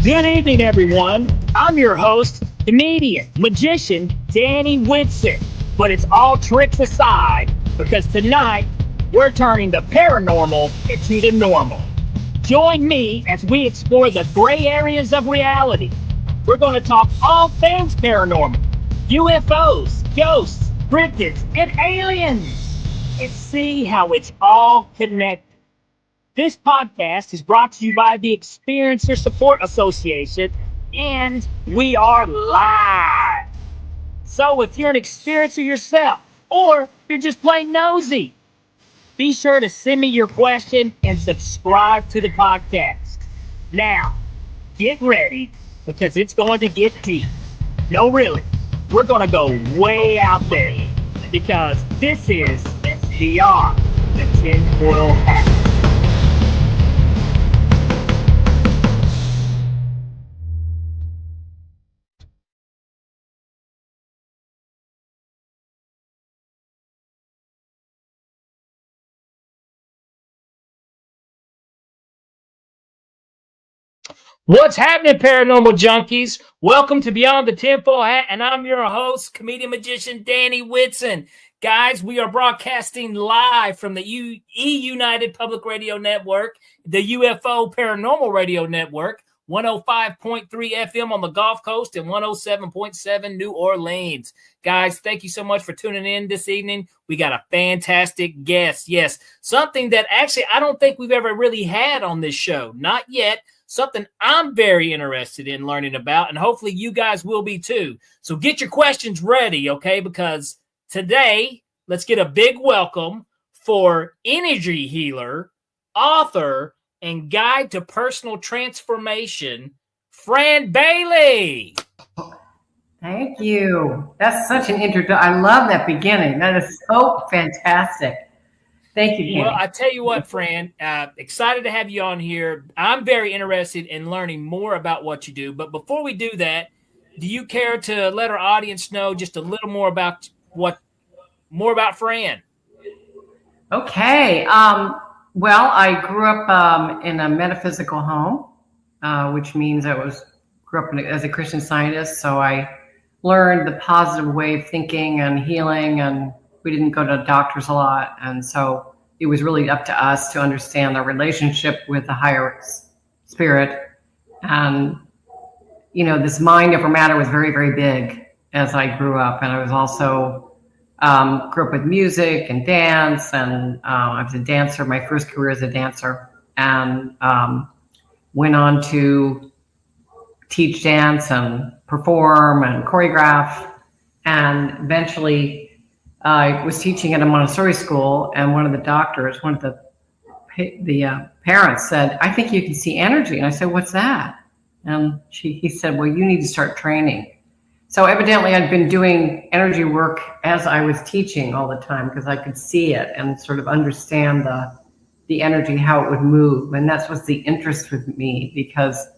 Good evening, everyone. I'm your host, comedian, magician, Danny Whitson. But it's all tricks aside, because tonight we're turning the paranormal into the normal. Join me as we explore the gray areas of reality. We're going to talk all things paranormal, UFOs, ghosts, cryptids, and aliens, and see how it's all connected. This podcast is brought to you by the Experiencer Support Association, and we are live. So if you're an experiencer yourself, or you're just plain nosy, be sure to send me your question and subscribe to the podcast. Now, get ready, because it's going to get deep. No, really, we're going to go way out there, because this is beyond the tinfoil hat. What's happening, paranormal junkies? Welcome to Beyond the Tinfoil Hat, and I'm your host, comedian magician Danny Whitson. Guys, we are broadcasting live from the United Public Radio Network, the UFO Paranormal Radio Network, 105.3 FM on the Gulf Coast and 107.7 New Orleans. Guys, thank you so much for tuning in this evening. We got a fantastic guest. Yes, something that actually I don't think we've ever really had on this show. Not yet. Something I'm very interested in learning about, and hopefully you guys will be too. So get your questions ready, okay? Because today, let's get a big welcome for energy healer, author, and guide to personal transformation, Fran Bailey. Thank you. That's such an introduction. I love that beginning. That is so fantastic. Thank you, Danny. Well, I tell you what, Fran, excited to have you on here. I'm very interested in learning more about what you do. But before we do that, do you care to let our audience know just a little more about Fran? Okay. Well, I grew up in a metaphysical home, which means grew up as a Christian Scientist. So I learned the positive way of thinking and healing, and we didn't go to doctors a lot. And so it was really up to us to understand our relationship with the higher spirit. And, this mind over matter was very, very big as I grew up. And I was also grew up with music and dance. And I was a dancer, my first career as a dancer, and went on to teach dance and perform and choreograph. And eventually I was teaching at a Montessori school, and one of the parents said, "I think you can see energy." And I said, "What's that?" And he said, "Well, you need to start training." So evidently I'd been doing energy work as I was teaching all the time, because I could see it and sort of understand the energy, how it would move. And that's what's the interest with me, because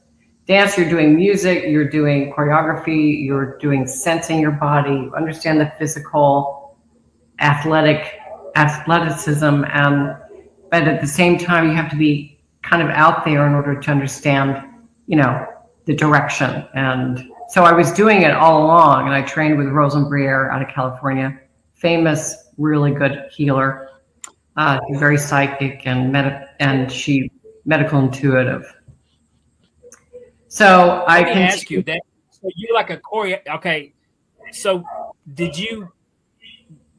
dance, you're doing music, you're doing choreography, you're doing sensing your body, you understand the physical athleticism, but at the same time you have to be kind of out there in order to understand the direction. And so I was doing it all along, and I trained with Rosenbrier out of California, famous, really good healer, very psychic and she medical intuitive. So I can ask you that. So you're like a choreo. Okay, so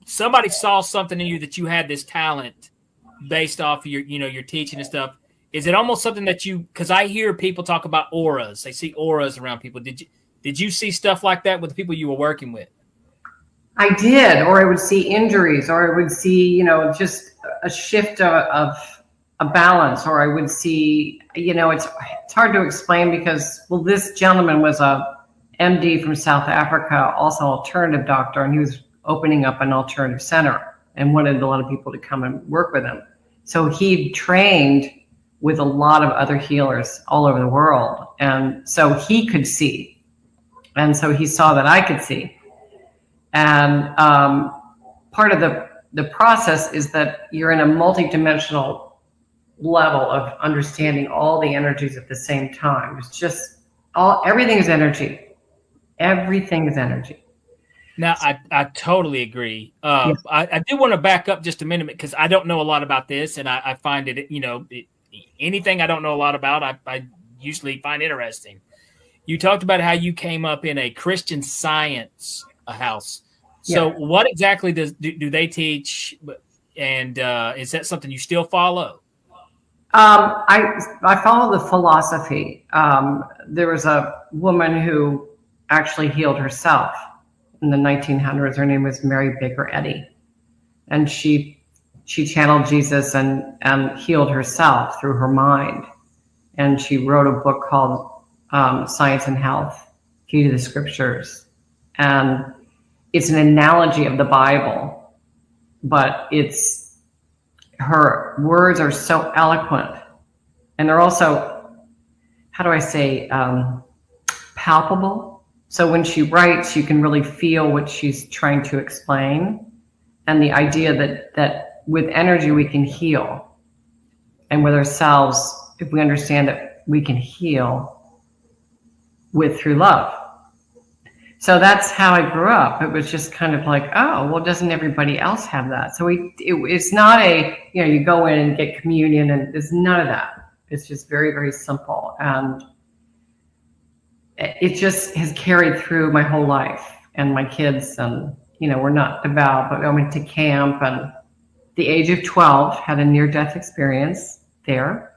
somebody saw something in you that you had this talent based off of your teaching and stuff. Is it almost something that because I hear people talk about auras. They see auras around people. Did you see stuff like that with the people you were working with? I did, or I would see injuries, or I would see, just a shift of a balance, or I would see, it's hard to explain because, this gentleman was a MD from South Africa, also an alternative doctor, and he was opening up an alternative center and wanted a lot of people to come and work with him. So he trained with a lot of other healers all over the world. And so he could see. And so he saw that I could see. And part of the process is that you're in a multidimensional level of understanding all the energies at the same time. It's just everything is energy. Everything is energy. Now, I totally agree. Yeah. I do want to back up just a minute because I don't know a lot about this, and I find it, anything I don't know a lot about, I usually find interesting. You talked about how you came up in a Christian Science house. So Yeah. what exactly do they teach, and is that something you still follow? I follow the philosophy. There was a woman who actually healed herself in the 1900s. Her name was Mary Baker Eddy, and she channeled Jesus and healed herself through her mind. And she wrote a book called Science and Health: Key to the Scriptures, and it's an analogy of the Bible, but her words are so eloquent, and they're also, how do I say, palpable. So when she writes, you can really feel what she's trying to explain, and the idea that with energy we can heal, and with ourselves, if we understand that we can heal through love. So that's how I grew up. It was just kind of like, oh, well, doesn't everybody else have that? So it's not you go in and get communion, and there's none of that. It's just very, very simple. And it just has carried through my whole life, and my kids, and, we're not devout, but I went to camp, and the age of 12 had a near-death experience there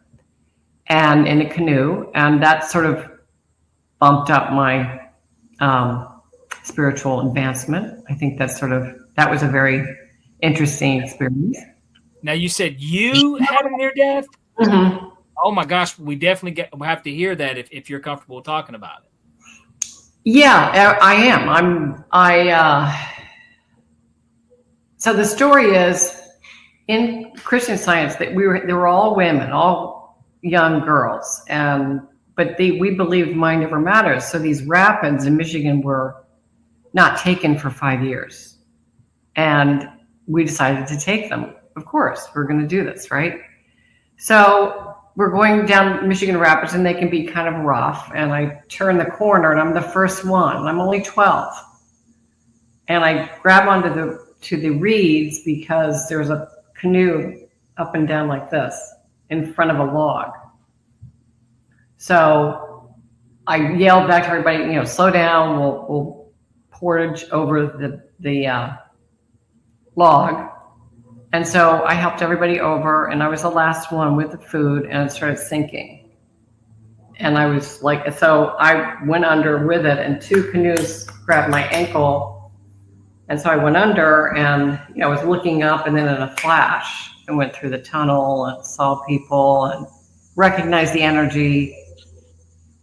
and in a canoe. And that sort of bumped up my spiritual advancement. I think that was a very interesting experience. Now, you said you had a near death? Mm-hmm. Oh my gosh, we definitely have to hear that if you're comfortable talking about it. Yeah, I am. So the story is, in Christian Science, that they were all women, all young girls, but we believed mind over matters. So these rapids in Michigan were not taken for 5 years, and we decided to take them. Of course, we're going to do this, right? So we're going down Michigan Rapids, and they can be kind of rough. And I turn the corner, and I'm the first one. I'm only 12, and I grab onto the reeds because there's a canoe up and down like this in front of a log. So I yelled back to everybody, slow down. We'll portage over the log. And so I helped everybody over, and I was the last one with the food, and it started sinking. And I was like, so I went under with it, and 2 canoes grabbed my ankle. And so I went under, and I was looking up, and then in a flash, I went through the tunnel and saw people and recognized the energy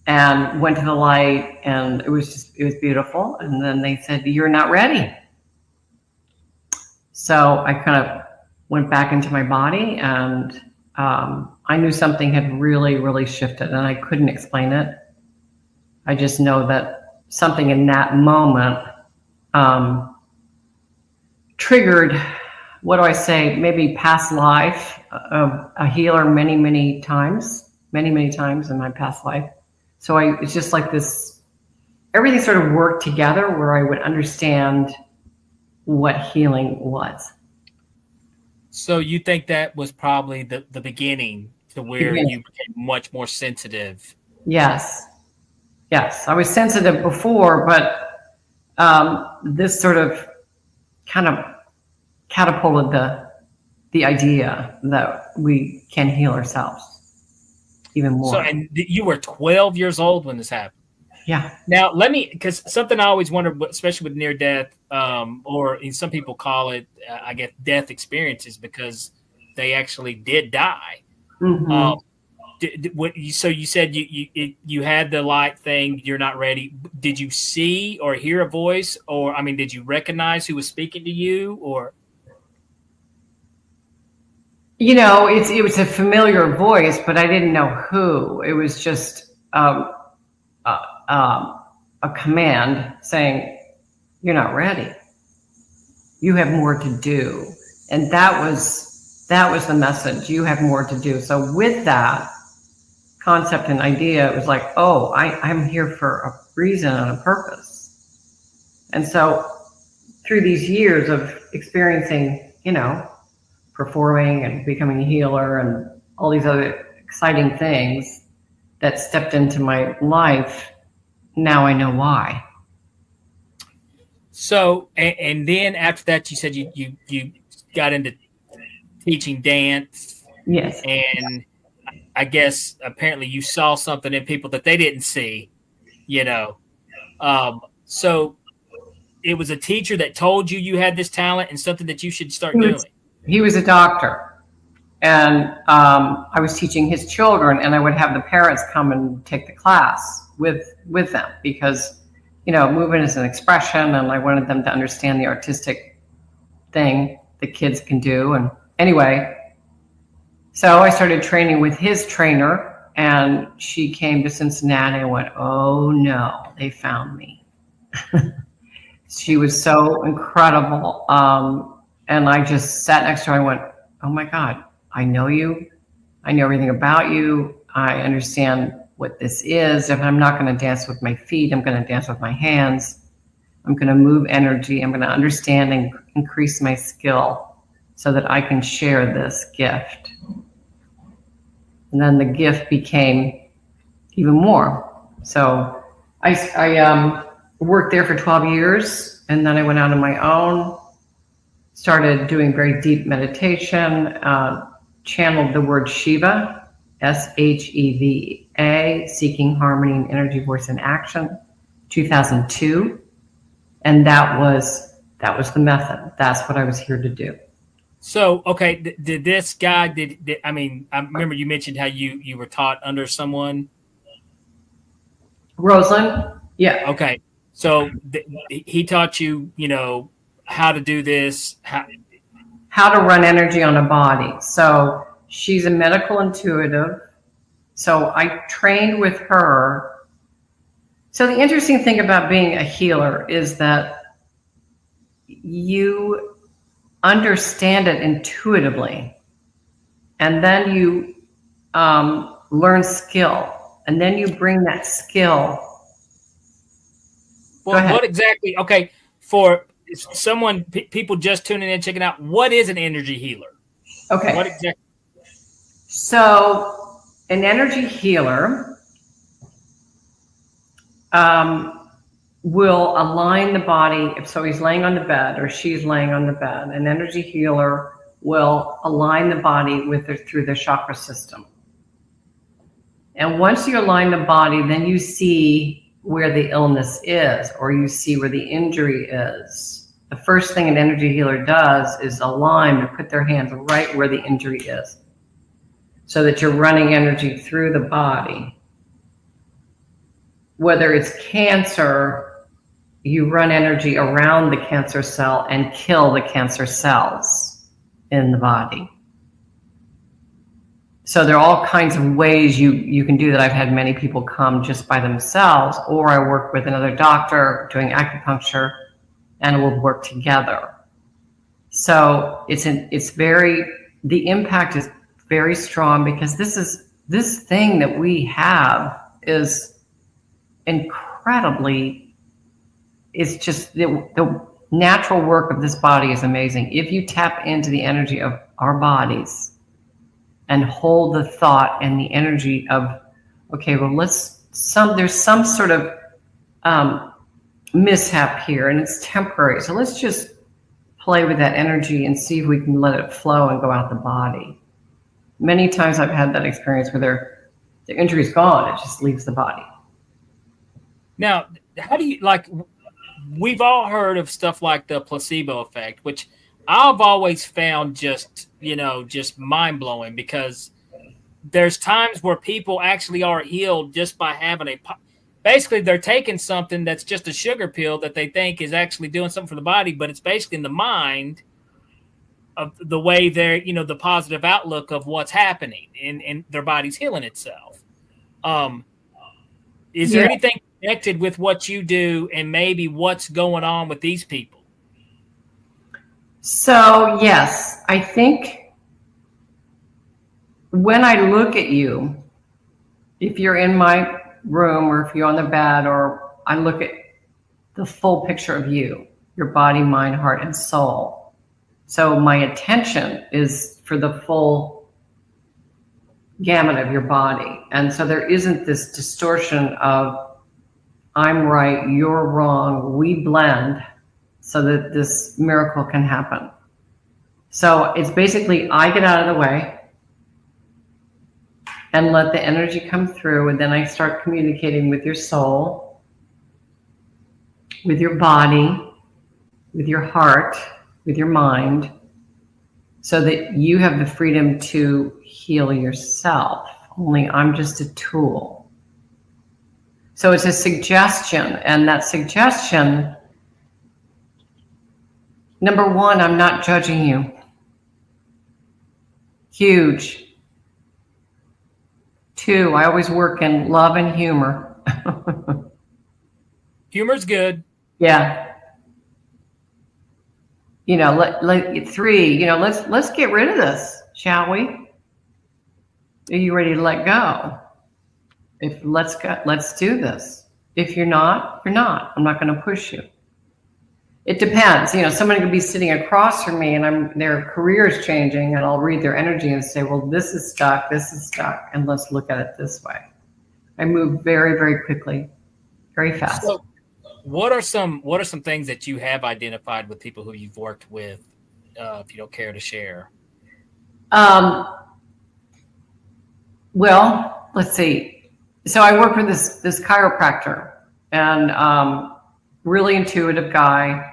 and went to the light, and it was beautiful. And then they said, "You're not ready." So I kind of went back into my body, and I knew something had really, really shifted, and I couldn't explain it. I just know that something in that moment triggered, what do I say, maybe past life of a healer many, many times in my past life. So it's just like this, everything sort of worked together where I would understand what healing was. So you think that was probably the beginning to where you became much more sensitive? Yes. I was sensitive before, but this sort of kind of catapulted the idea that we can heal ourselves even more. So, and you were 12 years old when this happened. Yeah. Now, because something I always wondered, especially with near death, or some people call it, I guess, death experiences, because they actually did die. Mm-hmm. So you said you had the light thing. You're not ready. Did you see or hear a voice, or did you recognize who was speaking to you, or? It was a familiar voice, but I didn't know who. It was just a command saying, "You're not ready. You have more to do." And that was the message. You have more to do. So with that concept and idea, it was like, oh, I'm here for a reason and a purpose. And so through these years of experiencing, performing and becoming a healer and all these other exciting things that stepped into my life, now I know why. So, and then after that, you said you got into teaching dance. Yes. And I guess apparently you saw something in people that they didn't see, So it was a teacher that told you had this talent and something that you should start doing. He was a doctor, and I was teaching his children, and I would have the parents come and take the class with them because, movement is an expression, and I wanted them to understand the artistic thing that kids can do. And anyway, so I started training with his trainer, and she came to Cincinnati and went, oh no, they found me. She was so incredible. And I just sat next to her and went, oh my God, I know you. I know everything about you. I understand what this is. If I'm not going to dance with my feet, I'm going to dance with my hands. I'm going to move energy. I'm going to understand and increase my skill so that I can share this gift. And then the gift became even more. So I worked there for 12 years, and then I went out on my own, started doing very deep meditation, channeled the word SHEVA, SHEVA, Seeking Harmony and Energy, Voice, and Action, 2002. And that was the method. That's what I was here to do. So, okay, did this guy, I remember you mentioned how you were taught under someone. Rosalind? Yeah. Okay. So he taught you, how to do this. How to run energy on a body. So she's a medical intuitive. So I trained with her. So the interesting thing about being a healer is that you understand it intuitively, and then you learn skill, and then you bring that skill. Well, what exactly? Okay, for someone, people just tuning in, checking out, what is an energy healer? Okay. What exactly? So an energy healer will align the body. So he's laying on the bed or she's laying on the bed. An energy healer will align the body through the chakra system. And once you align the body, then you see where the illness is, or you see where the injury is. The first thing an energy healer does is align and put their hands right where the injury is, so that you're running energy through the body. Whether it's cancer, you run energy around the cancer cell and kill the cancer cells in the body. So there are all kinds of ways you can do that. I've had many people come just by themselves, or I work with another doctor doing acupuncture, and we'll work together. So the impact is very strong, because this thing that we have is incredibly, it's just the natural work of this body is amazing. If you tap into the energy of our bodies and hold the thought and the energy of, okay, well, there's some sort of mishap here and it's temporary. So let's just play with that energy and see if we can let it flow and go out the body. Many times I've had that experience where the injury's gone, it just leaves the body. Now, how do you, we've all heard of stuff like the placebo effect, which I've always found just mind-blowing, because there's times where people actually are healed just by having basically they're taking something that's just a sugar pill that they think is actually doing something for the body, but it's basically in the mind of the way they're, the positive outlook of what's happening, and their body's healing itself. Is there anything connected with what you do and maybe what's going on with these people? So yes, I think when I look at you, if you're in my room or if you're on the bed, or I look at the full picture of you, your body, mind, heart, and soul. So my attention is for the full gamut of your body. And so there isn't this distortion of I'm right, you're wrong, we blend so that this miracle can happen. So it's basically I get out of the way and let the energy come through, and then I start communicating with your soul, with your body, with your heart, with your mind, so that you have the freedom to heal yourself. Only I'm just a tool. So it's a suggestion, and that suggestion, number one, I'm not judging you. Huge. 2, I always work in love and humor. Humor's good. Yeah. 3, let's get rid of this, shall we? Are you ready to let go? Let's do this. If you're not, you're not. I'm not going to push you. It depends. Somebody could be sitting across from me and their career is changing, and I'll read their energy and say, well, this is stuck, and let's look at it this way. I move very, very quickly, very fast. So what are some things that you have identified with people who you've worked with, if you don't care to share? Well, let's see. So I work with this chiropractor, and really intuitive guy,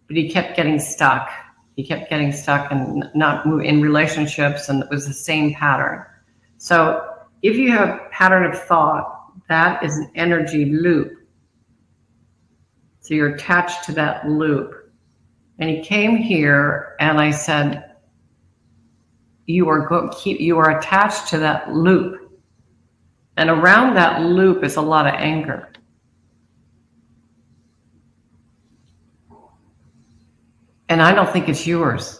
but he kept getting stuck. He kept getting stuck and not move in relationships, and it was the same pattern. So if you have a pattern of thought, that is an energy loop. So you're attached to that loop. And he came here, and I said, you are attached to that loop. And around that loop is a lot of anger. And I don't think it's yours.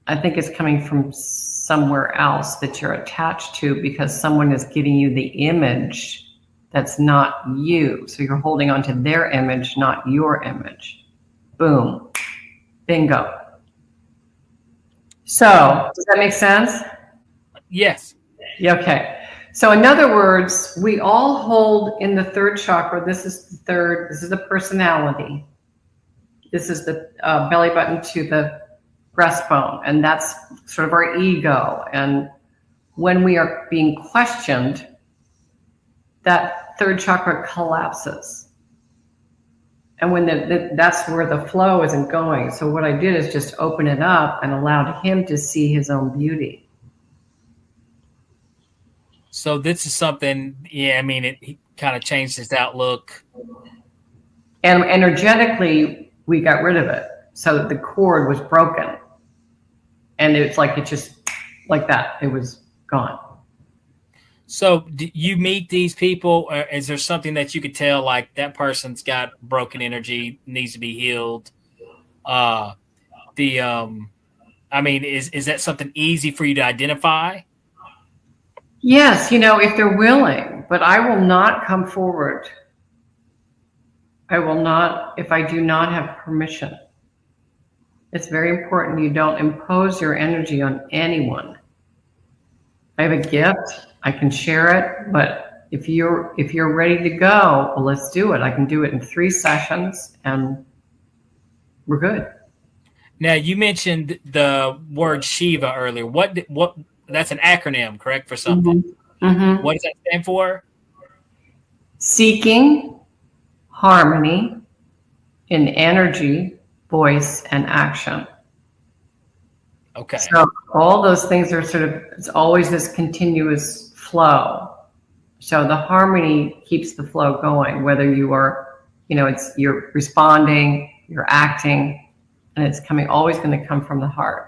I think it's coming from somewhere else that you're attached to, because someone is giving you the image that's not you. So you're holding on to their image, not your image. Boom. Bingo. So does that make sense? Yes. Okay. So in other words, we all hold in the third chakra. This is the personality. This is the belly button to the breastbone, and that's sort of our ego. And when we are being questioned, that third chakra collapses. And when that's where the flow isn't going. So what I did is just open it up and allowed him to see his own beauty. So this is something, it kind of changed his outlook. And energetically, we got rid of it. So the cord was broken. And it's like, it just, like that, it was gone. So do you meet these people, or is there something that you could tell, like that person's got broken energy, needs to be healed? Is that something easy for you to identify? Yes, if they're willing, but I will not come forward. I will not, if I do not have permission. It's very important you don't impose your energy on anyone. I have a gift, I can share it, but if you're ready to go, well, let's do it. I can do it in 3 sessions and we're good. Now, you mentioned the word SHEVA earlier. What that's an acronym, correct, for something? Mm-hmm. What does that stand for? Seeking harmony in energy, voice, and action. Okay. So all those things are it's always this continuous flow. So the harmony keeps the flow going, whether you are, you're responding, you're acting, and it's always going to come from the heart.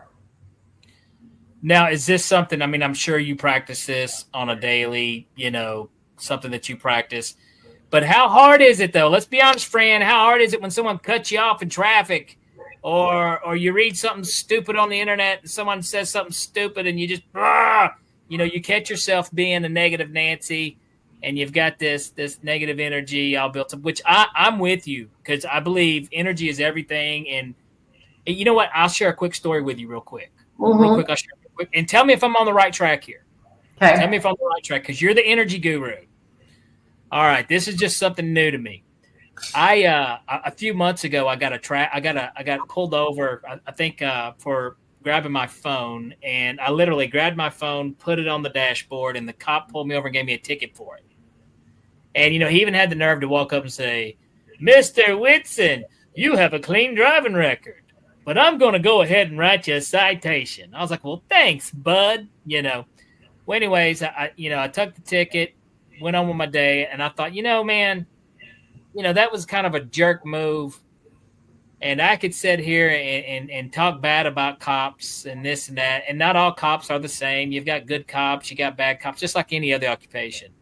Now, is this something, I'm sure you practice this on a daily, something that you practice, but how hard is it though? Let's be honest, Fran, how hard is it when someone cuts you off in traffic, or you read something stupid on the internet and someone says something stupid and you just, you catch yourself being a negative Nancy, and you've got this negative energy all built up, which I'm with you, because I believe energy is everything. And you know what? I'll share a quick story with you real quick. Real quick, I'll share real quick. And tell me if I'm on the right track here. Okay. Tell me if I'm on the right track, because you're the energy guru. All right. This is just something new to me. A few months ago, I got pulled over, I think, for grabbing my phone, and I literally grabbed my phone, put it on the dashboard, and the cop pulled me over and gave me a ticket for it. And, he even had the nerve to walk up and say, "Mr. Whitson, you have a clean driving record, but I'm going to go ahead and write you a citation." I was like, "Well, thanks, bud." Well, anyways, I took the ticket, went on with my day, and I thought, man, that was kind of a jerk move. And I could sit here and talk bad about cops and this and that. And not all cops are the same. You've got good cops, you got bad cops, just like any other occupation.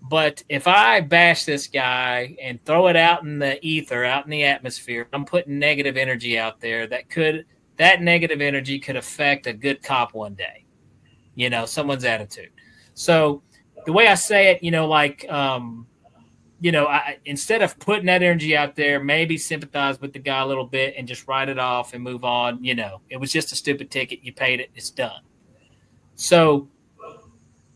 But if I bash this guy and throw it out in the ether, out in the atmosphere, I'm putting negative energy out there that negative energy could affect a good cop one day, someone's attitude. So the way I say it, instead of putting that energy out there, maybe sympathize with the guy a little bit and just write it off and move on. It was just a stupid ticket. You paid it. It's done. So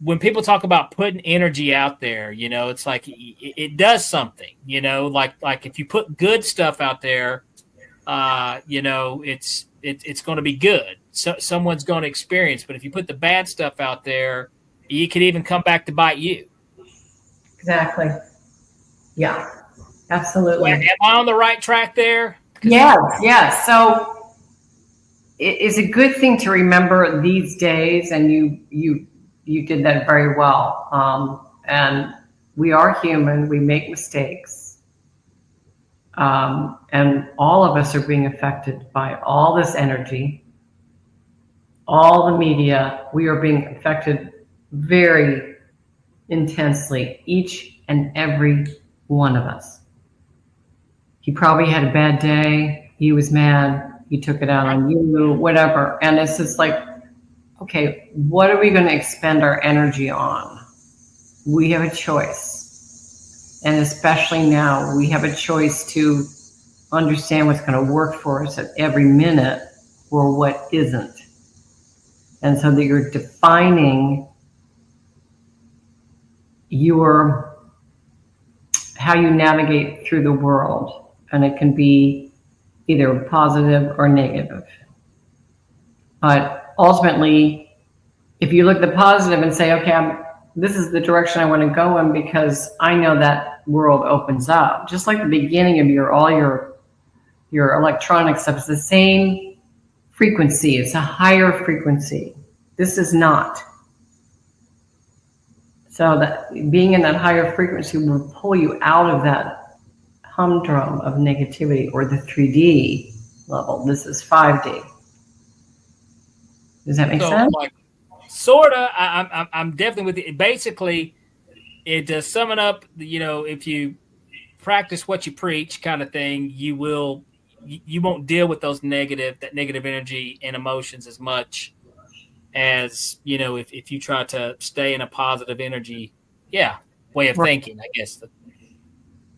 when people talk about putting energy out there, it's like it does something, like if you put good stuff out there, it's going to be good. So someone's going to experience. But if you put the bad stuff out there, it could even come back to bite you. Exactly. Yeah, absolutely. Am I on the right track there? Yes. So it's a good thing to remember these days, and you did that very well. And we are human; we make mistakes, and all of us are being affected by all this energy, all the media. We are being affected very intensely, each and every one of us. He probably had a bad day. He was mad. He took it out on you, whatever. And it's just like, okay, what are we going to expend our energy on? We have a choice. And especially now, we have a choice to understand what's going to work for us at every minute or what isn't. And so that you're defining how you navigate through the world, and it can be either positive or negative. But ultimately, if you look at the positive and say, okay, this is the direction I want to go in, because I know that world opens up. Just like the beginning of all your electronic stuff is the same frequency. It's a higher frequency. This is not. So that being in that higher frequency will pull you out of that humdrum of negativity, or the 3D level. This is 5D. Does that make sense? Sort of. I'm definitely with you. Basically, it does sum it up. If you practice what you preach, kind of thing, you won't deal with that negative energy and emotions as much as if you try to stay in a positive energy way of thinking, I guess.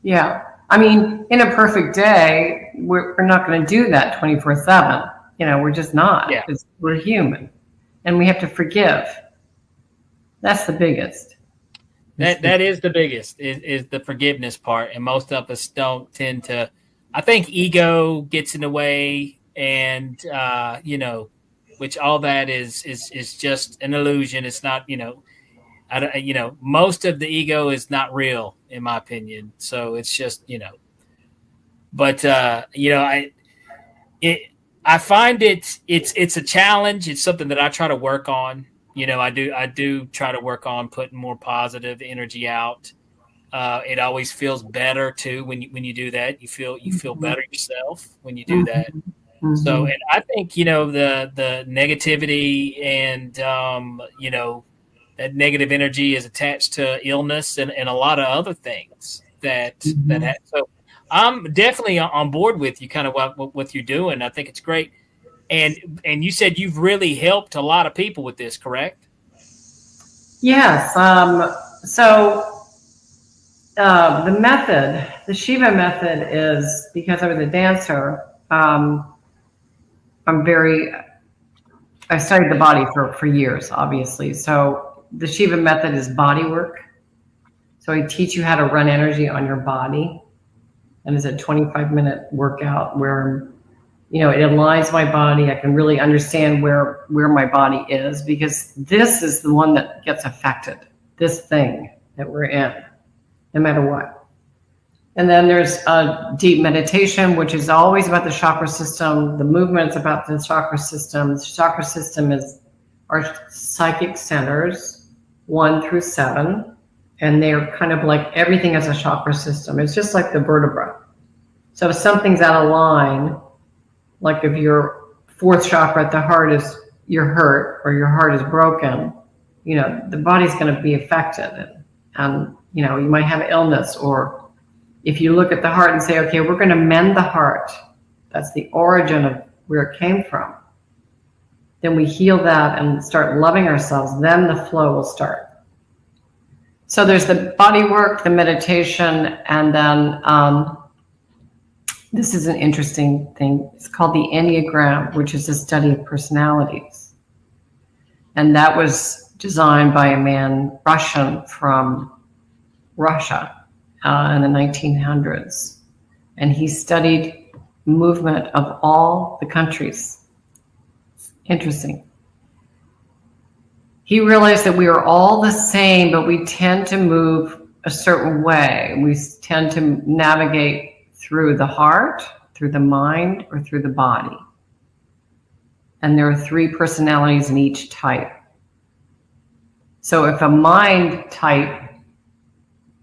Yeah, I mean, in a perfect day, we're not going to do that 24/7. We're just not. Yeah. We're human, and we have to forgive. That's the biggest. That is the biggest, is the forgiveness part, and most of us don't tend to. I think ego gets in the way, and which all that is just an illusion. It's not, most of the ego is not real, in my opinion. So it's just, but I find it's a challenge. It's something that I try to work on. I do try to work on putting more positive energy out. It always feels better too when you do that. You feel better yourself when you do that. Mm-hmm. So, and I think, the negativity and, that negative energy is attached to illness and a lot of other things that so I'm definitely on board with you, kind of what you're doing. I think it's great. And you said you've really helped a lot of people with this, correct? Yes. The method, the SHEVA method, is because I was a dancer. I studied the body for years, obviously. So the SHEVA method is body work. So I teach you how to run energy on your body. And it's a 25-minute workout where, it aligns my body. I can really understand where my body is, because this is the one that gets affected, this thing that we're in, no matter what. And then there's a deep meditation, which is always about the chakra system. The movement's about the chakra system. The chakra system is our psychic centers, 1 through 7. And they're kind of like everything as a chakra system. It's just like the vertebra. So if something's out of line, like if your 4th chakra at the heart is, you're hurt, or your heart is broken, the body's going to be affected. And you might have illness. Or if you look at the heart and say, okay, we're going to mend the heart, that's the origin of where it came from, then we heal that and start loving ourselves, then the flow will start. So there's the body work, the meditation, and then this is an interesting thing. It's called the Enneagram, which is the study of personalities. And that was designed by a man, Russian, from Russia in the 1900s. And he studied movement of all the countries. Interesting. He realized that we are all the same, but we tend to move a certain way. We tend to navigate through the heart, through the mind, or through the body. And there are 3 personalities in each type. So if a mind type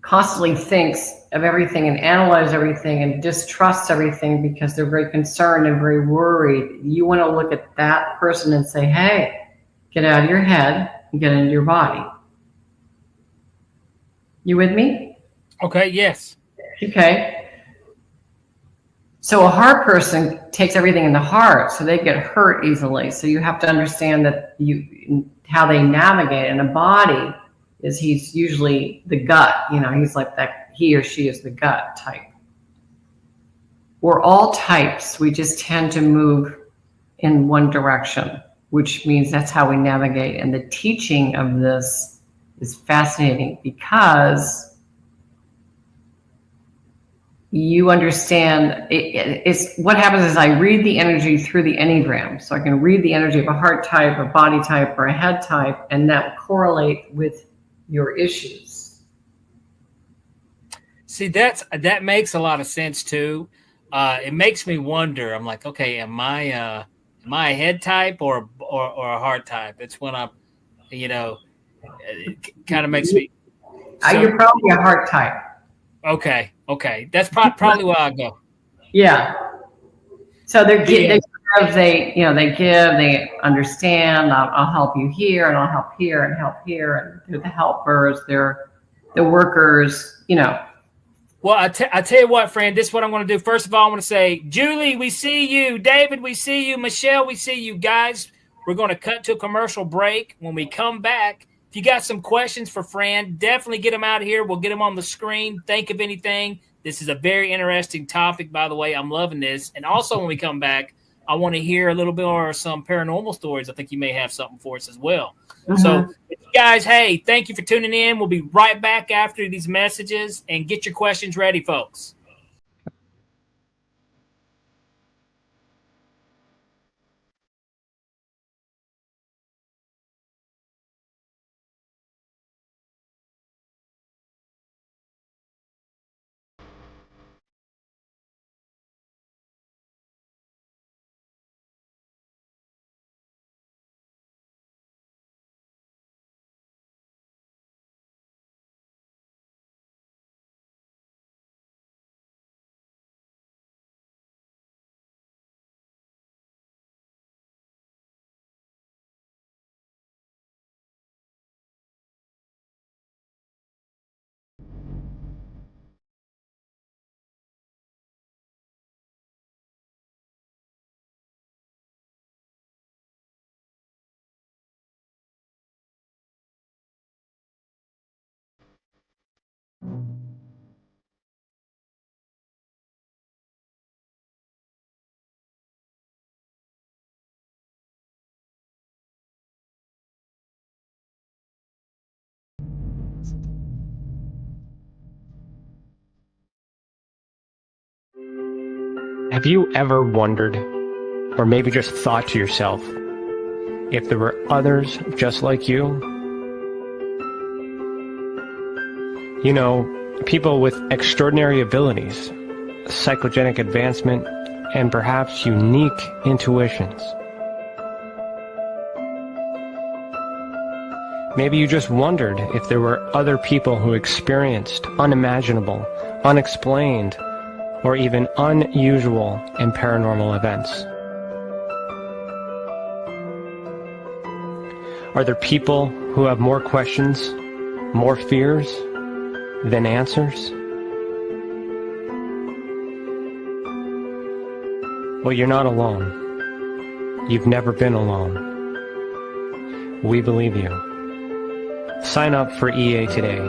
constantly thinks of everything and analyzes everything and distrusts everything because they're very concerned and very worried, you want to look at that person and say, hey, get out of your head and get into your body. You with me? Okay, yes. Okay. So a heart person takes everything in the heart, so they get hurt easily. So you have to understand that how they navigate. And a body he's usually the gut. He's like that. He or she is the gut type. We're all types. We just tend to move in one direction, which means that's how we navigate. And the teaching of this is fascinating, because you understand it's what happens is I read the energy through the Enneagram. So I can read the energy of a heart type, a body type, or a head type, and that will correlate with your issues. See, that makes a lot of sense too. It makes me wonder. I'm like, okay, am I a head type or a heart type? It's when it kind of makes me. So, you're probably a heart type. Okay. That's probably where I go. Yeah. So they understand. I'll help you here, and I'll help here, and help here, and they're the helpers. They're the workers. Well, I tell you what, Fran, this is what I'm going to do. First of all, I want to say, Julie, we see you. David, we see you. Michelle, we see you. Guys, we're going to cut to a commercial break. When we come back, if you got some questions for Fran, definitely get them out of here. We'll get them on the screen. Think of anything. This is a very interesting topic, by the way. I'm loving this. And also, when we come back, I want to hear a little bit more some paranormal stories. I think you may have something for us as well. Mm-hmm. So, guys, hey, thank you for tuning in. We'll be right back after these messages, and get your questions ready, folks. Have you ever wondered, or maybe just thought to yourself, if there were others just like you? You know, people with extraordinary abilities, psychogenic advancement, and perhaps unique intuitions. Maybe you just wondered if there were other people who experienced unimaginable, unexplained, or even unusual and paranormal events. Are there people who have more questions, more fears than answers? Well, you're not alone. You've never been alone. We believe you. Sign up for EA today.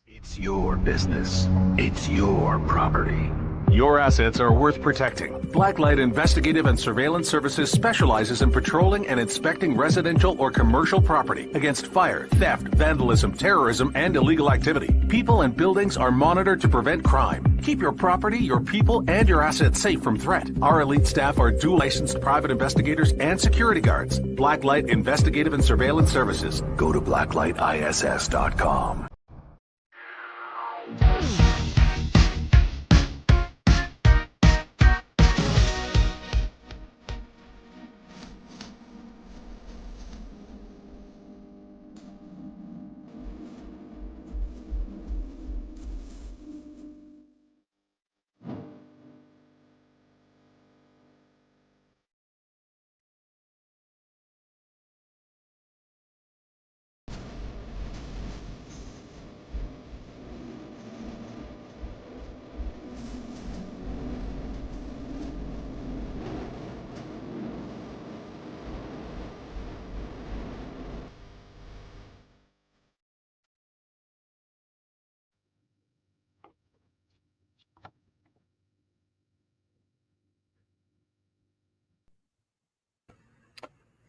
It's your business. It's your property. Your assets are worth protecting. Blacklight Investigative and Surveillance Services specializes in patrolling and inspecting residential or commercial property against fire, theft, vandalism, terrorism, and illegal activity. People and buildings are monitored to prevent crime. Keep your property, your people, and your assets safe from threat. Our elite staff are dual licensed private investigators and security guards. Blacklight Investigative and Surveillance Services. Go to blacklightiss.com.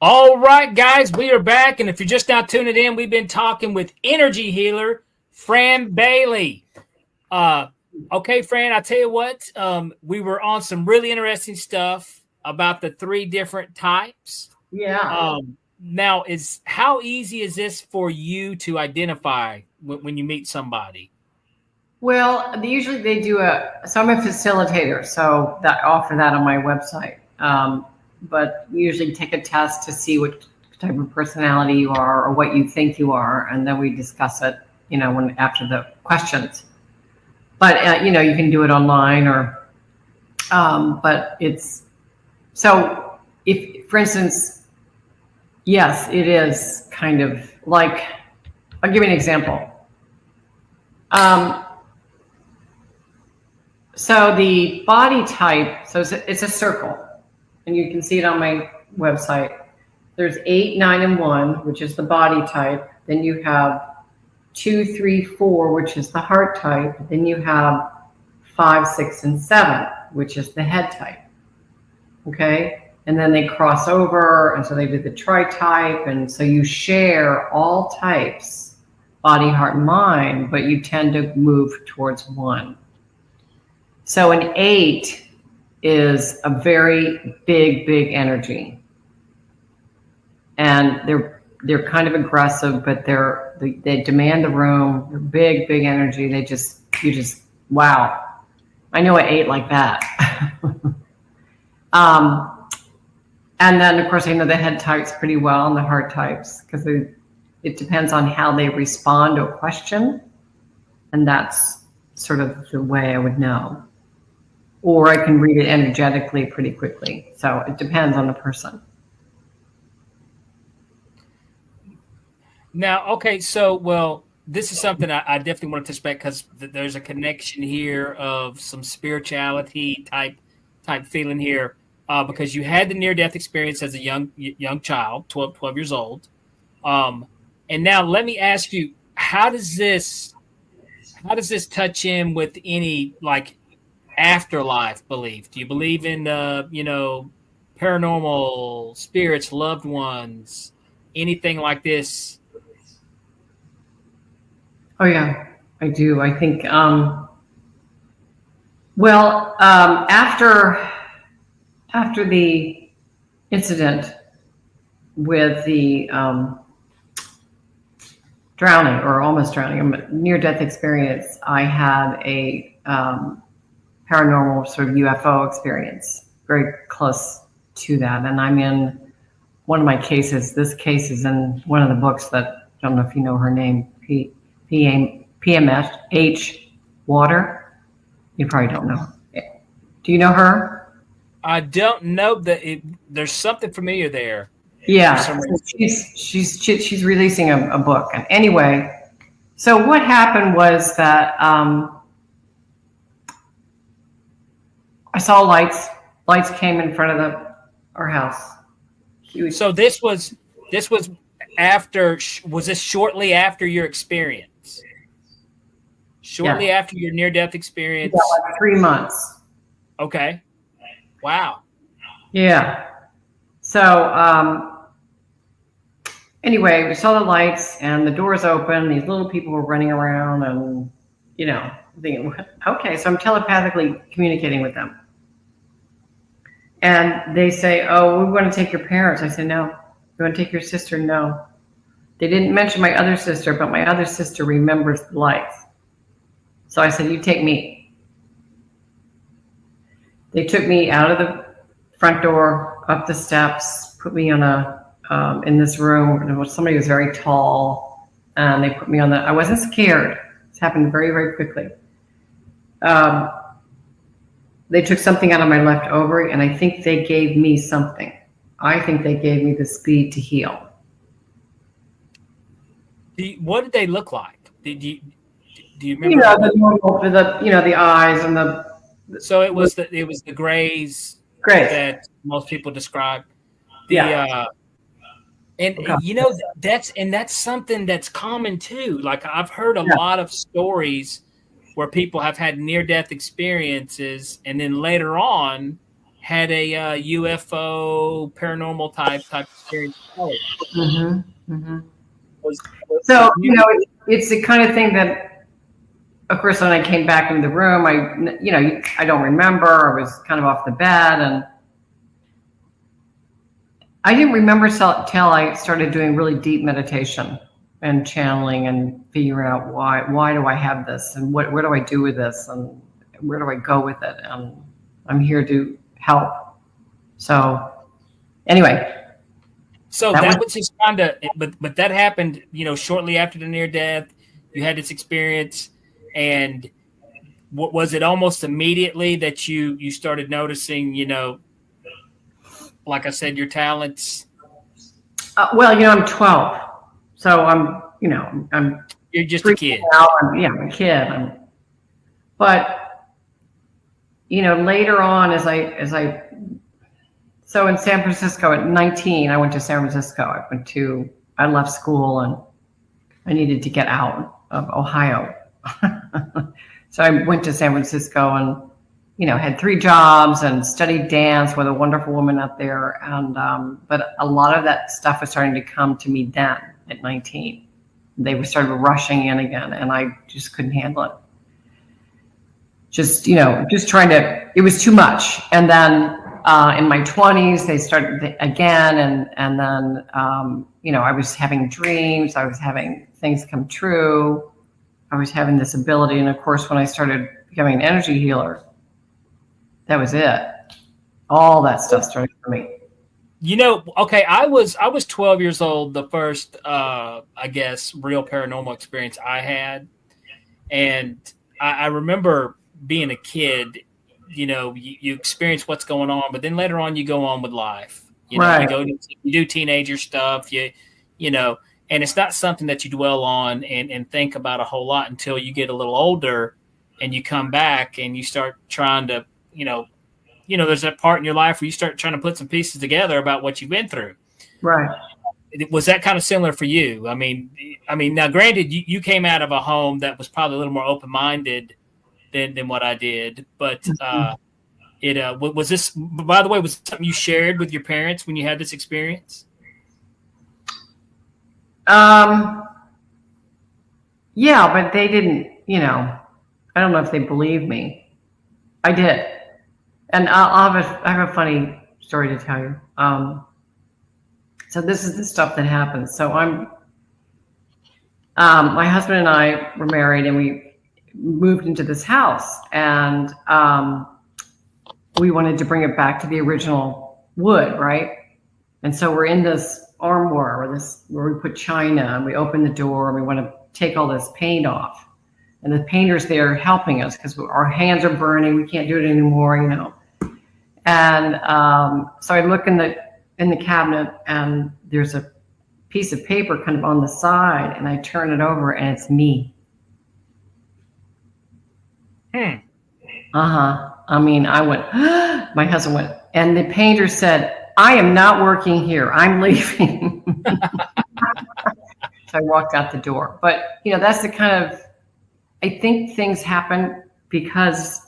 All right, guys, we are back. And if you're just now tuning in, we've been talking with energy healer Fran Bailey. Okay, Fran, I tell you what, we were on some really interesting stuff about the 3 different types. Yeah. Now, how easy is this for you to identify when you meet somebody? Well, usually they do so I'm a facilitator, so that offer that on my website. But we usually take a test to see what type of personality you are or what you think you are, and then we discuss it, after the questions. But you can do it online or, but it's so if, for instance, yes, it is kind of like, I'll give you an example. So the body type, so it's a circle. And you can see it on my website. There's 8, 9, and 1, which is the body type. Then you have 2, 3, 4, which is the heart type. Then you have 5, 6, and 7, which is the head type. Okay? And then they cross over, and so they do the tri-type. And so you share all types, body, heart, and mind, but you tend to move towards 1. So an 8 is a very big energy, and they're kind of aggressive, but they demand the room. They're big energy. You just wow. I know an 8 like that. And then, of course, I know the head types pretty well and the heart types, because it depends on how they respond to a question. And that's sort of the way I would know. Or I can read it energetically pretty quickly. So it depends on the person. Now, okay, so, well, this is something I definitely want to touch back, because there's a connection here of some spirituality type feeling here, because you had the near-death experience as a young child, 12 years old. And now let me ask you, how does this touch in with any, like, afterlife belief? Do you believe in, paranormal spirits, loved ones, anything like this? Oh, yeah, I do. I think, after the incident with the drowning, or almost drowning, near-death experience, I had a paranormal sort of UFO experience, very close to that. And I'm in one of my cases. This case is in one of the books that, I don't know if you know her name, PMH Water. You probably don't know. Do you know her? I don't know that there's something familiar there. Yeah, she's releasing a book. And anyway, so what happened was that I saw lights. Lights came in front of our house. Huge. So this was after. Was this shortly after your experience? Shortly after your near-death experience? Yeah, like 3 months. Okay. Wow. Yeah. So anyway, we saw the lights and the doors open. These little people were running around, and thinking, okay, so I'm telepathically communicating with them. And they say, "Oh, we want to take your parents." I said, "No." "You want to take your sister?" "No." They didn't mention my other sister, but my other sister remembers the lights. So I said, "You take me." They took me out of the front door, up the steps, put me on in this room. And somebody was very tall, and they put me on I wasn't scared. This happened very, very quickly. They took something out of my left ovary, and I think they gave me something. I think they gave me the speed to heal. What did they look like? Do you remember? The eyes and the. So it was the grays that most people describe. That's something that's common too. Like, I've heard a lot of stories where people have had near-death experiences, and then later on had a UFO paranormal type experience. Mm-hmm. Mm-hmm. So it's the kind of thing that, of course, when I came back into the room, I don't remember. I was kind of off the bed, and I didn't remember till I started doing really deep meditation and channeling and figuring out why do I have this, and what do I do with this, and where do I go with it, and I'm here to help. So anyway. So that was just kind of, but that happened, shortly after the near death. You had this experience, and what was it? Almost immediately that you started noticing, like I said, your talents. I'm 12, so I'm. You're just a kid. I'm a kid. But later on, so in San Francisco at 19, I went to San Francisco. I left school, and I needed to get out of Ohio. So I went to San Francisco and, had 3 jobs and studied dance with a wonderful woman up there. And, but a lot of that stuff was starting to come to me then at 19. They started rushing in again, and I just couldn't handle it. It was too much. And then, in my 20s, they started again, and then I was having dreams. I was having things come true. I was having this ability, and of course, when I started becoming an energy healer, that was it. All that stuff started for me. Okay, I was 12 years old the first I guess real paranormal experience I had, and I remember being a kid. You experience what's going on, but then later on you go on with life. Right. You do teenager stuff. You know, and it's not something that you dwell on and think about a whole lot until you get a little older, and you come back and you start trying to there's that part in your life where you start trying to put some pieces together about what you've been through. Right. Was that kind of similar for you? I mean, now granted, you came out of a home that was probably a little more open-minded than what I did, but was this, by the way, was it something you shared with your parents when you had this experience? Yeah, but they didn't, I don't know if they believed me. I did. And I have a funny story to tell you. So this is the stuff that happens. So my husband and I were married, and we moved into this house, and we wanted to bring it back to the original wood, right? And so we're in this armoire where we put china, and we open the door, and we want to take all this paint off. And the painter's there helping us because our hands are burning. We can't do it anymore, And so I look in the cabinet, and there's a piece of paper kind of on the side, and I turn it over, and it's me. I mean, I went, my husband went, and the painter said, "I am not working here. I'm leaving." So I walked out the door. But, that's the kind of, I think things happen because,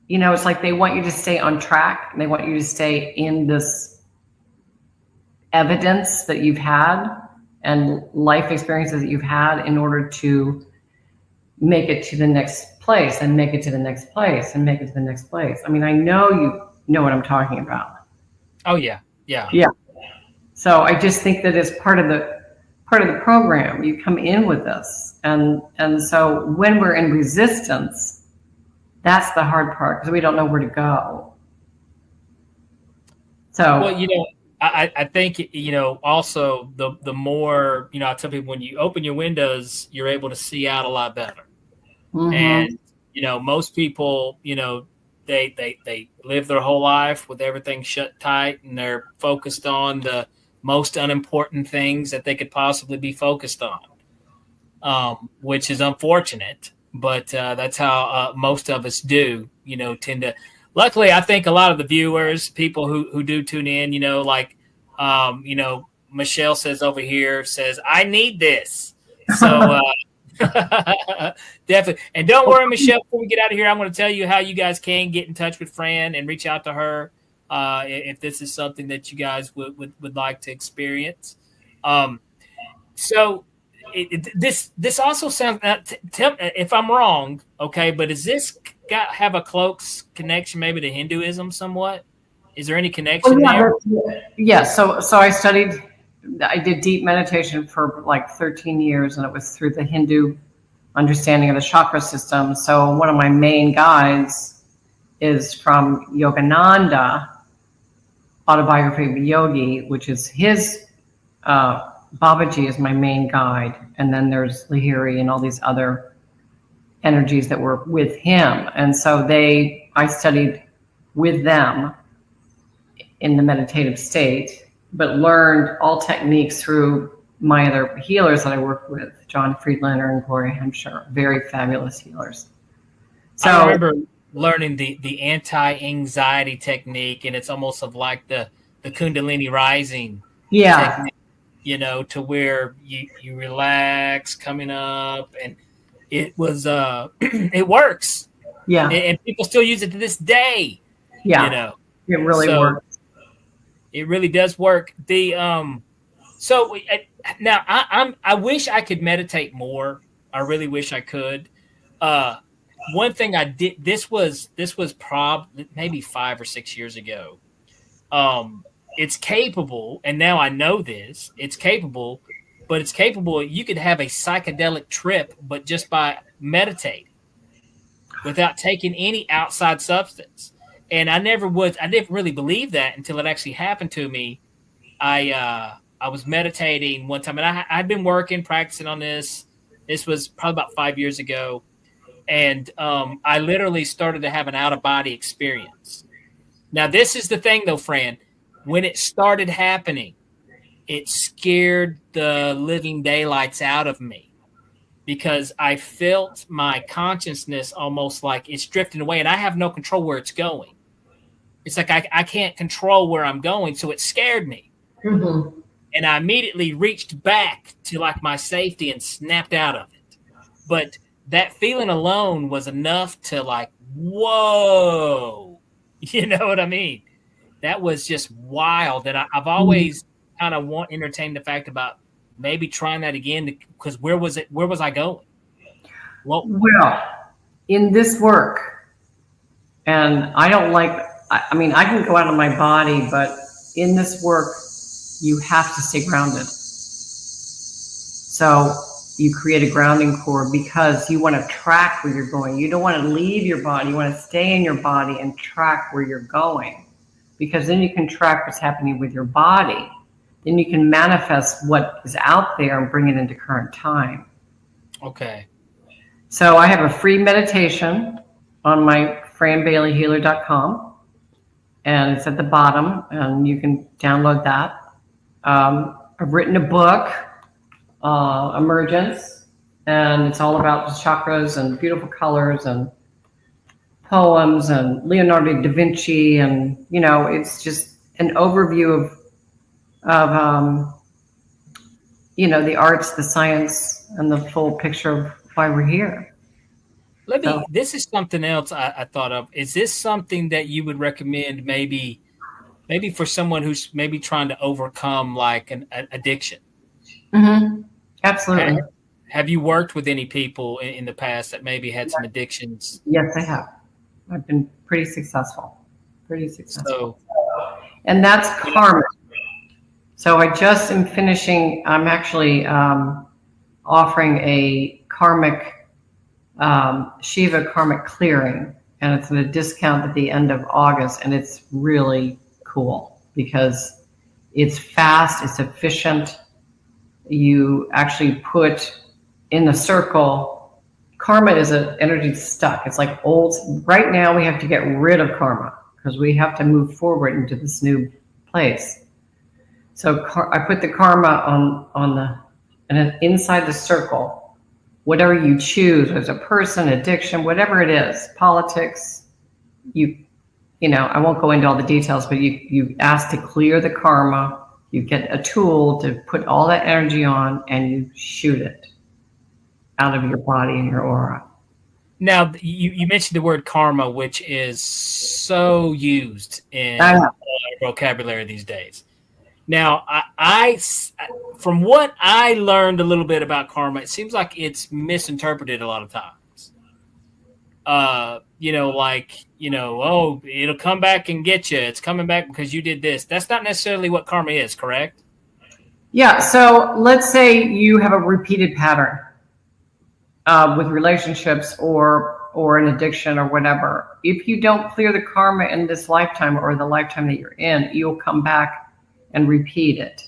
it's like they want you to stay on track, and they want you to stay in this evidence that you've had and life experiences that you've had in order to make it to the next place and make it to the next place and make it to the next place. I mean, I know you know what I'm talking about. Oh yeah. Yeah. Yeah. So I just think that it's part of the program. You come in with this. And so when we're in resistance, that's the hard part, because we don't know where to go. So, well, I think, also the more, I tell people, when you open your windows, you're able to see out a lot better. Mm-hmm. And, most people, they live their whole life with everything shut tight, and they're focused on the most unimportant things that they could possibly be focused on, which is unfortunate. But that's how most of us do, tend to. Luckily, I think a lot of the viewers, people who do tune in, Michelle says over here, says, "I need this." So definitely. And don't worry, Michelle, before we get out of here, I'm going to tell you how you guys can get in touch with Fran and reach out to her if this is something that you guys would like to experience. So this also sounds, tell if I'm wrong, okay, but is this have a close connection maybe to Hinduism somewhat? Is there any connection there? Yeah, so I did deep meditation for like 13 years, and it was through the Hindu understanding of the chakra system. So one of my main guides is from Yogananda, Autobiography of a Yogi, which is his, Babaji is my main guide. And then there's Lahiri and all these other energies that were with him. And so I studied with them in the meditative state, but learned all techniques through my other healers that I worked with, John Friedlander and Gloria Hampshire, very fabulous healers. So I remember learning the anti-anxiety technique, and it's almost of like the Kundalini rising technique, to where you relax coming up, and it was it works. Yeah. And people still use it to this day. Yeah. It really works. It really does work. So now I wish I could meditate more. I really wish I could. One thing I did, this was probably maybe 5 or 6 years ago. It's capable, and now I know this. It's capable, but it's capable. You could have a psychedelic trip, but just by meditating, without taking any outside substance. And I didn't really believe that until it actually happened to me. I was meditating one time, and I'd been practicing on this. This was probably about 5 years ago. And I literally started to have an out-of-body experience. Now, this is the thing, though, Fran. When it started happening, it scared the living daylights out of me because I felt my consciousness almost like it's drifting away, and I have no control where it's going. It's like I can't control where I'm going, so it scared me. Mm-hmm. And I immediately reached back to like my safety and snapped out of it. But that feeling alone was enough to like, whoa, you know what I mean? That was just wild. And I've always kind of entertained the fact about maybe trying that again because where was I going? Well, in this work, and I don't like, I mean, I can go out of my body, but in this work, you have to stay grounded. So you create a grounding core because you want to track where you're going. You don't want to leave your body. You want to stay in your body and track where you're going, because then you can track what's happening with your body. Then you can manifest what is out there and bring it into current time. Okay. So I have a free meditation on my franbaileyhealer.com, and it's at the bottom, and you can download that. I've written a book, Emergence, and it's all about the chakras and beautiful colors and poems and Leonardo da Vinci, and it's just an overview of the arts, the science, and the full picture of why we're here. This is something else I thought of. Is this something that you would recommend maybe for someone who's maybe trying to overcome like an addiction? Mm-hmm. Absolutely. Have you worked with any people in the past that maybe had some addictions? Yes, I have. I've been pretty successful. And that's karma. So I just am finishing, I'm actually offering a karmic, SHEVA karmic clearing, and it's at a discount at the end of August, and it's really cool because it's fast, it's efficient. You actually put in the circle, karma is an energy stuck. It's like right now we have to get rid of karma because we have to move forward into this new place. So I put the karma and inside the circle, whatever you choose, as a person, addiction, whatever it is, politics, I won't go into all the details, but you ask to clear the karma. You get a tool to put all that energy on, and you shoot it out of your body and your aura. Now, you mentioned the word karma, which is so used in vocabulary these days. Now, I from what I learned a little bit about karma, it seems like it's misinterpreted a lot of times. It'll come back and get you. It's coming back because you did this. That's not necessarily what karma is, correct? Yeah. So let's say you have a repeated pattern with relationships or an addiction or whatever. If you don't clear the karma in this lifetime or the lifetime that you're in, you'll come back and repeat it.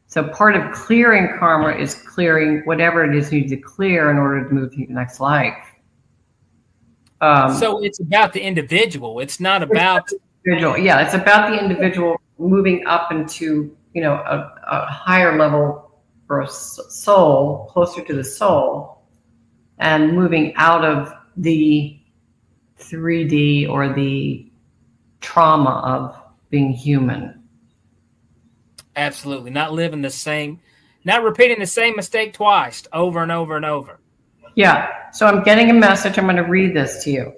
So part of clearing karma is clearing whatever it is you need to clear in order to move to your next life. So it's about the individual. It's not about individual. Yeah, it's about the individual moving up into a higher level for a soul, closer to the soul, and moving out of the 3D or the trauma of being human. Absolutely. Not living not repeating the same mistake twice, over and over and over. Yeah. So I'm getting a message. I'm going to read this to you.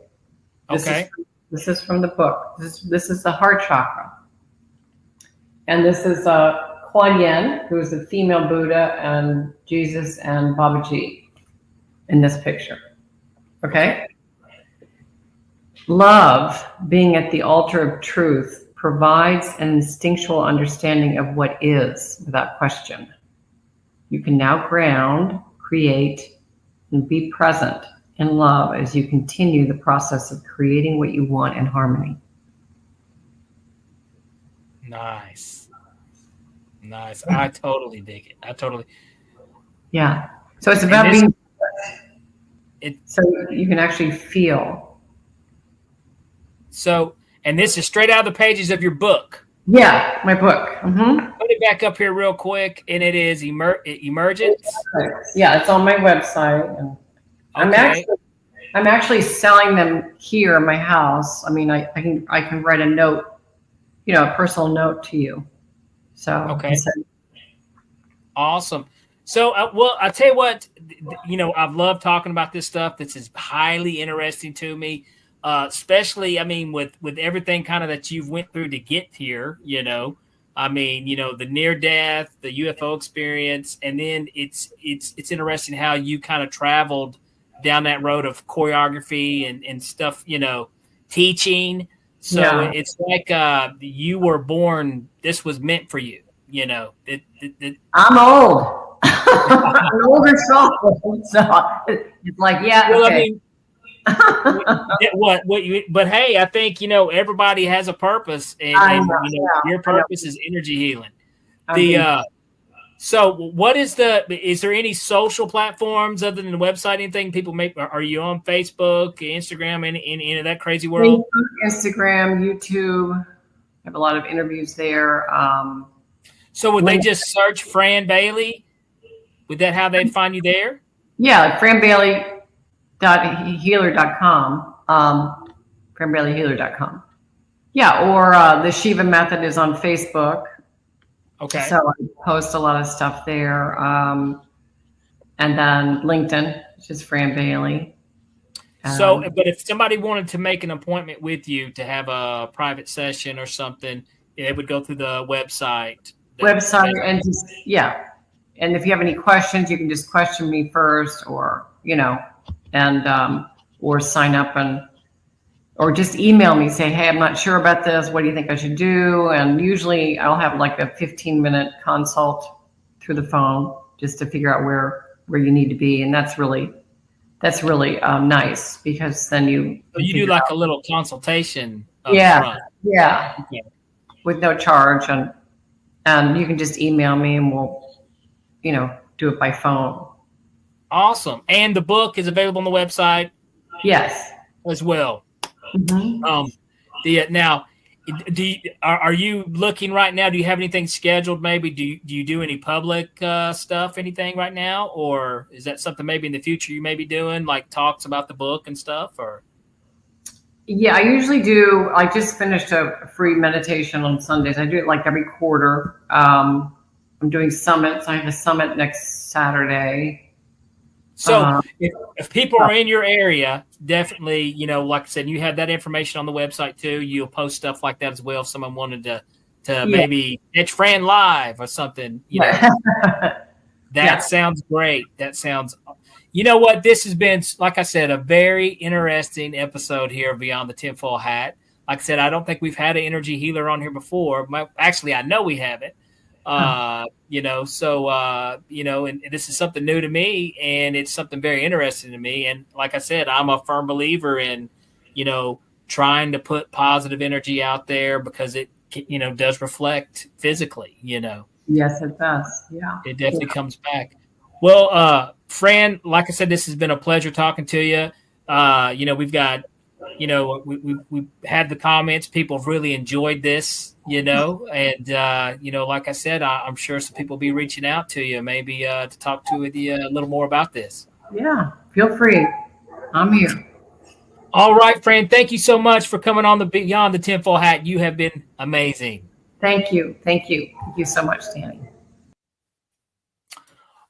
This is from the book. This is the heart chakra. And this is Kuan Yin, who is the female Buddha, and Jesus and Babaji in this picture. Okay? Love, being at the altar of truth, provides an instinctual understanding of what is without question. You can now ground, create, and be present in love as you continue the process of creating what you want in harmony. Nice. I totally dig it. Yeah. So it's about so you can actually feel. So, and this is straight out of the pages of your book. Yeah, my book. Mm-hmm. Put it back up here real quick, and it is Emergence. Yeah, it's on my website, and Okay. I'm actually selling them here in my house. I mean, I can write a note, a personal note to you. So okay, awesome. So, well, I tell you what, I've loved talking about this stuff. This is highly interesting to me, especially, I mean, with everything kind of that you've went through to get here. I mean, the near death, the UFO experience, and then it's interesting how you kind of traveled down that road of choreography and stuff, teaching. So it's like you were born. This was meant for you. I'm old. I'm older soul. So it's like, yeah. Well, okay. I mean, but hey, I think everybody has a purpose, and your purpose is energy healing. So what is there any social platforms other than the website? Anything people make? Are you on Facebook, Instagram, any of that crazy world? Instagram, YouTube. I have a lot of interviews there. So would they just search Fran Bailey? Would that how they'd find you there? Yeah, franbailey.healer.com. Franbaileyhealer.com. Yeah, or the SHEVA Method is on Facebook. Okay. So I post a lot of stuff there. And then LinkedIn, which is Fran Bailey. So, but if somebody wanted to make an appointment with you to have a private session or something, they would go through the website. And just, and if you have any questions, you can just question me first, or or sign up or just email me, say, hey, I'm not sure about this, what do you think I should do? And usually I'll have like a 15-minute consult through the phone just to figure out where you need to be. And that's really nice, because then you do like a little consultation front. Okay. With no charge, and you can just email me and we'll do it by phone. Awesome. And the book is available on the website. Yes, as well. Mm-hmm. Now, are you looking right now? Do you have anything scheduled? Maybe do you do any public stuff? Anything right now, or is that something maybe in the future you may be doing, like talks about the book and stuff? Or yeah, I usually do. I just finished a free meditation on Sundays. I do it like every quarter. I'm doing summits. I have a summit next Saturday. So if people are in your area, definitely, like I said, you have that information on the website too. You'll post stuff like that as well. If someone wanted to maybe catch Fran live or something, that sounds great. That sounds, what? This has been, like I said, a very interesting episode here of Beyond the Tinfoil Hat. Like I said, I don't think we've had an energy healer on here before. Actually, I know we haven't. And this is something new to me, and it's something very interesting to me. And like I said, I'm a firm believer in, trying to put positive energy out there, because it, does reflect physically, Yes, it does. Yeah. It definitely comes back. Well, Fran, like I said, this has been a pleasure talking to you. We've got, we had the comments. People have really enjoyed this, and, like I said, I'm sure some people will be reaching out to you, maybe to talk with you a little more about this. Yeah, feel free. I'm here. All right, Fran, thank you so much for coming on the Beyond the Tinfoil Hat. You have been amazing. Thank you. Thank you so much, Danny.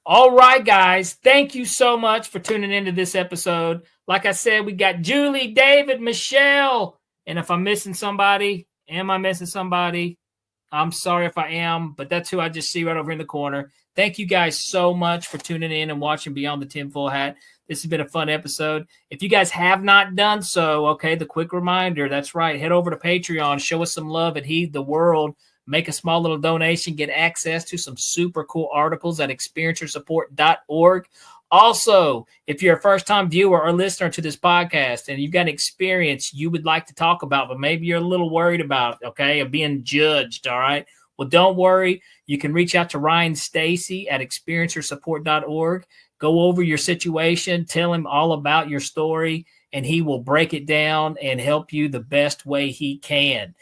All right, guys. Thank you so much for tuning into this episode. Like I said, we got Julie, David, Michelle. And if I'm missing somebody, am I missing somebody? I'm sorry if I am, but that's who I just see right over in the corner. Thank you guys so much for tuning in and watching Beyond the Tinfoil Hat. This has been a fun episode. If you guys have not done so, okay, the quick reminder, that's right. Head over to Patreon, show us some love and heed the world. Make a small little donation, get access to some super cool articles at experiencersupport.org. Also, if you're a first-time viewer or listener to this podcast and you've got experience you would like to talk about, but maybe you're a little worried about, okay, of being judged, all right? Well, don't worry. You can reach out to Ryan Stacy at experiencersupport.org. Go over your situation, tell him all about your story, and he will break it down and help you the best way he can.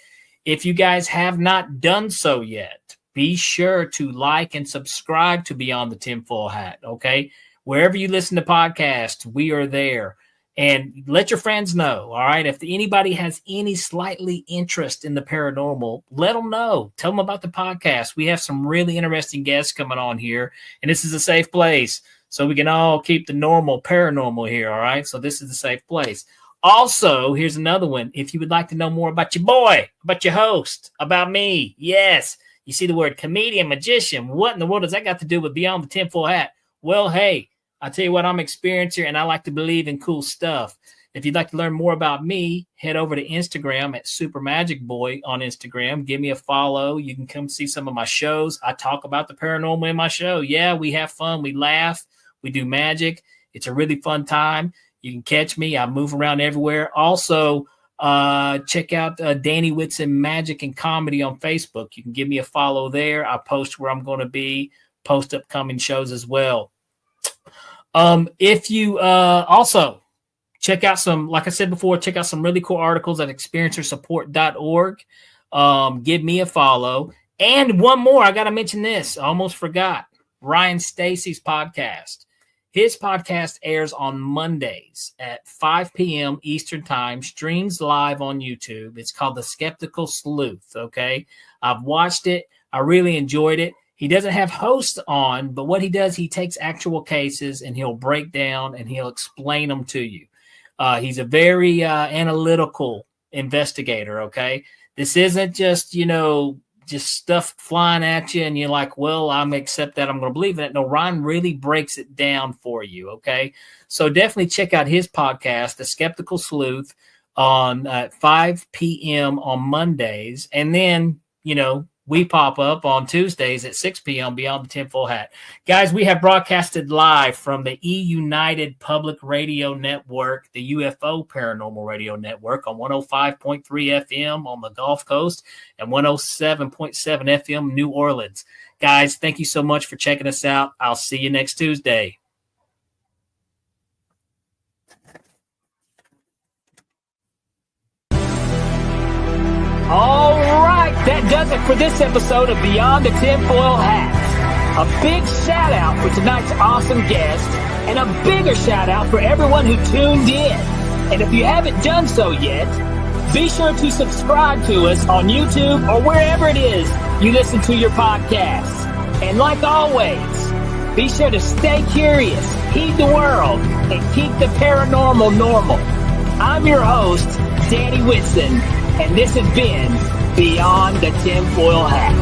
If you guys have not done so yet, be sure to like and subscribe to Beyond the Tinfoil Hat, okay? Wherever you listen to podcasts, we are there. And let your friends know, all right? If anybody has any slightly interest in the paranormal, let them know. Tell them about the podcast. We have some really interesting guests coming on here, and this is a safe place. So we can all keep the normal paranormal here, all right? So this is a safe place. Also, here's another one. If you would like to know more about your boy, about your host, about me, yes, you see the word comedian, magician. What in the world does that got to do with Beyond the Tinfoil Hat? Well, hey, I tell you what, I'm an experiencer, and I like to believe in cool stuff. If you'd like to learn more about me, head over to Instagram at Super Magic Boy on Instagram. Give me a follow. You can come see some of my shows. I talk about the paranormal in my show. Yeah, we have fun. We laugh. We do magic. It's a really fun time. You can catch me. I move around everywhere. Also, check out Danny Whitson Magic and Comedy on Facebook. You can give me a follow there. I post where I'm going to be, post upcoming shows as well. If you also check out some, like I said before, check out some really cool articles at experiencersupport.org. Give me a follow. And one more, I got to mention this. I almost forgot. Ryan Stacy's podcast. His podcast airs on Mondays at 5 p.m. Eastern Time, streams live on YouTube. It's called The Skeptical Sleuth, okay? I've watched it. I really enjoyed it. He doesn't have hosts on, but what he does, he takes actual cases and he'll break down and he'll explain them to you. He's a very analytical investigator, okay? This isn't just, just stuff flying at you and you're like, well, I'm accept that. I'm going to believe in it. No, Ryan really breaks it down for you, okay? So definitely check out his podcast, The Skeptical Sleuth, on 5 p.m. on Mondays. And then, we pop up on Tuesdays at 6 p.m. Beyond the Tinfoil Hat. Guys, we have broadcasted live from the E-United Public Radio Network, the UFO Paranormal Radio Network on 105.3 FM on the Gulf Coast and 107.7 FM New Orleans. Guys, thank you so much for checking us out. I'll see you next Tuesday. All right, that does it for this episode of Beyond the Tinfoil Hat. A big shout out for tonight's awesome guest, and a bigger shout out for everyone who tuned in. And if you haven't done so yet, be sure to subscribe to us on YouTube or wherever it is you listen to your podcasts. And like always, be sure to stay curious, heed the world, and keep the paranormal normal. I'm your host, Danny Whitson, and this has been Beyond the Tinfoil Hat.